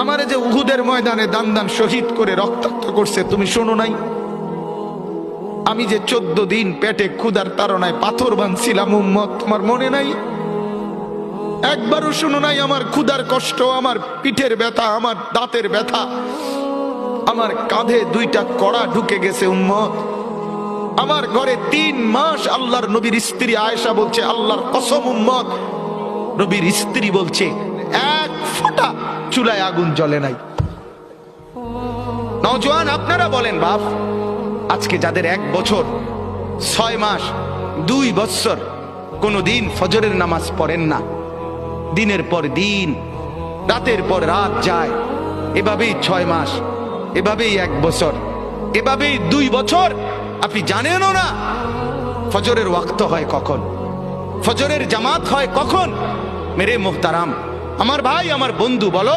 আমারে যে উহুদের ময়দানে দান দান শহীদ করে রক্তাক্ত করছে তুমি শোনো নাই? আমি যে 14 দিন পেটে ক্ষুধার তাড়নায় পাথর বাঁধছিলাম উম্মত, তোমার মনে নাই? একবারও শোনো নাই আমার ক্ষুধার কষ্ট, আমার পিঠের ব্যথা, আমার দাঁতের ব্যথা, আমার কাঁধে 2টা কড়া ঢুকে গেছে উম্মত। আমার ঘরে 3 মাস আল্লাহর নবীর স্ত্রী আয়েশা বলছে, আল্লাহর কসম উম্মত, নবীর স্ত্রী বলছে এক ফোঁটা চুলায় আগুন জ্বলে নাই। নওজোয়ান আপনারা বলেন বাপ, আজকে যাদের 1 বছর 6 মাস 2 বছর কোনদিন ফজরের নামাজ পড়েন না, দিনের পর দিন রাতের পর রাত যায়, এভাবেই 6 মাস, এভাবেই 1 বছর, এভাবেই 2 বছর, আপনি জানেনও না ফজরের ওয়াক্ত হয় কখন, ফজরের জামাত হয় কখন। মেরে মুহতারাম, আমার ভাই, আমার বন্ধু, বলো